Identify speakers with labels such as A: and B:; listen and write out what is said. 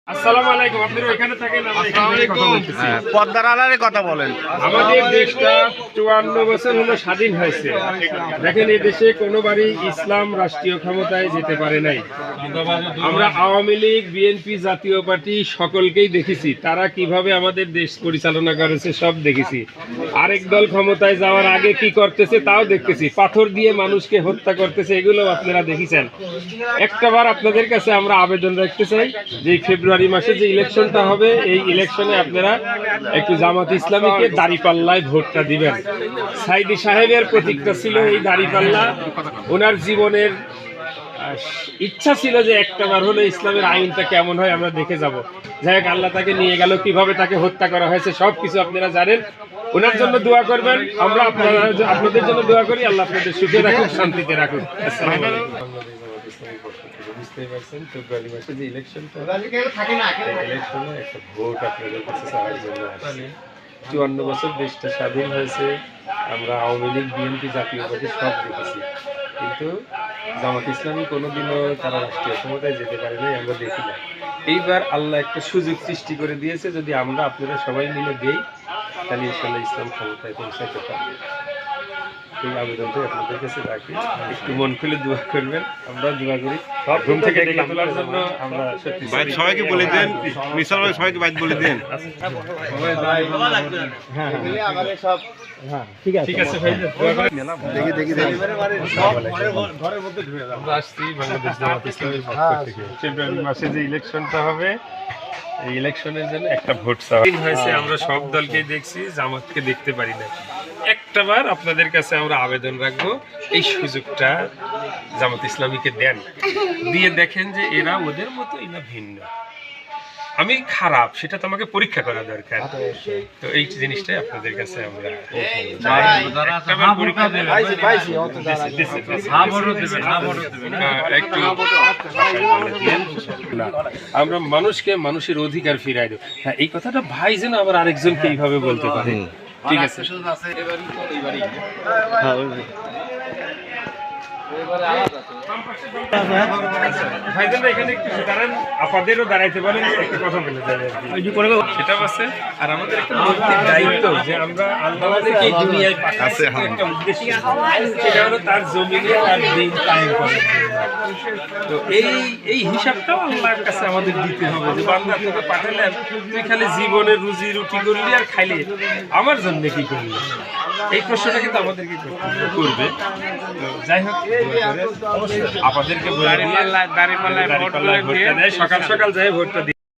A: আসসালামু আলাইকুম। আপনারা এখানে থাকেন, আমরা এখানে থেকে কথা বলতেছি।
B: পদ্মার আড়ালে কথা বলেন।
A: আমাদের দেশটা 54 বছর হলো স্বাধীন হয়েছে। দেখেন, এই দেশে কোনোবারই ইসলাম রাষ্ট্রীয় ক্ষমতায় যেতে পারে নাই। আমরা আওয়ামী লীগ, বিএনপি, জাতীয় পার্টি সকলকেই দেখেছি তারা কিভাবে আমাদের দেশ পরিচালনা করেছে, সব দেখেছি। আরেক দল ক্ষমতায় যাওয়ার আগে কি করতেছে তাও দেখতেছি। পাথর দিয়ে মানুষকে হত্যা করতেছে, এগুলো আপনারা দেখেছেন। একটাবার আপনাদের কাছে আমরা আবেদন রাখতে চাই যে ফেব্রুয়ারি মাসে যে ইলেকশনটা হবে, এই ইলেকশনে আপনারা একটু জামাত ইসলামীকে দাঁড়িপাল্লায় ভোটটা দিবেন। সাইদি সাহেবের প্রতীকটা ছিল এই দাঁড়িপাল্লা। ওনার জীবনের ইচ্ছা ছিল যে একটাবার হলে ইসলামের আইনটা কেমন হয় আমরা দেখে যাব। যাই হোক, আল্লাহ তাকে নিয়ে গেল, কিভাবে তাকে হত্যা করা হয়েছে সব কিছু আপনারা জানেন। ওনার জন্য দোয়া করবেন, আমরা আপনাদের জন্য দোয়া করি। আল্লাহ আপনাদের সুখে রাখুন, শান্তিতে রাখুন। আসসালামু আলাইকুম। বুঝতেই পারছেন, ফেব্রুয়ারি মাসে যে ইলেকশনটা, ইলেকশনে একটা ভোট আপনাদের কাছে চাওয়ার জন্য আসছি। 54 বছর দেশটা স্বাধীন হয়েছে। আমরা আওয়ামী লীগ, বিএনপি, জাতীয় পার্টি সব দেখেছি, কিন্তু জামাত ইসলামী কোনোদিনও তারা রাষ্ট্রীয় ক্ষমতায় যেতে পারে নাই, আমরা দেখি না। এইবার আল্লাহ একটা সুযোগ সৃষ্টি করে দিয়েছে, যদি আমরা আপনারা সবাই মিলে দেই তাহলে ইনশাআল্লাহ ইসলাম ক্ষমতায় পৌঁছাতে পারবে। এই আবেদনটাই আপনাদের কাছে রাখি, একটু মন খুলে দোয়া করবেন। আমরা দোয়া করি সব ঘুম থেকে ডেকে তোলার জন্য। আমরা
B: সবাইকে বলে দেন, মিশন সবাইকে বাইক বলে দেন।
A: ঠিক আছে ভাই, দোয়া করেন।
B: দেখি
A: ঘরের মধ্যে ঢুকে যাও। আমরা আসছি বাংলাদেশ জামাত ইসলামীর পক্ষ থেকে। ফেব্রুয়ারি মাসে যে ইলেকশনটা হবে, এই ইলেকশনের জন্য একটা ভোট চাওয়া হয়েছে। আমরা সব দলকে দেখছি, জামাতকে দেখতে পারি না। একটাবার আপনাদের কাছে আমরা আবেদন রাখবো, এই সুযোগটা জামাত ইসলামীকে দেন, দিয়ে দেখেন যে এরা ওদের মতো এরা ভিন্ন। আমি খারাপ সেটা তো আমাকে পরীক্ষা করা দরকার। তো এই জিনিসটাই আপনাদের কাছে আমরা আমরা মানুষকে মানুষের অধিকার ফিরাই দেব। হ্যাঁ, এই কথাটা ভাই যেন আবার আরেকজনকে এইভাবে বলতে পারে। ঠিক আছে, ভাইজানরা এখানে একটু দাঁড়ান, আপনাদেরও দাঁড়াইতে পারেন, একটা কথা বলে যায় সেটা আছে। আর আমাদের একটা নৈতিক দায়িত্ব যে আমরা আল্লাহকে এই দুনিয়ায় পাঠাচ্ছি একটা উদ্দেশ্য, সেটা হলো তার জমিনে তার দিন কায়েম করার জন্য। তো এই হিসাবটাও আল্লাহর কাছে আমাদের দিতে হবে যে বান্দা তোকে পাঠালেন, তুই খালি জীবনের রুজি রুটি করলি আর খাইলি, আমার জন্য কি করলি? এই প্রশ্নটা কিন্তু আমাদেরকে করবে। তো যাই হোক, আপনাদেরকে সকাল সকাল যাই ভোটটা দিই।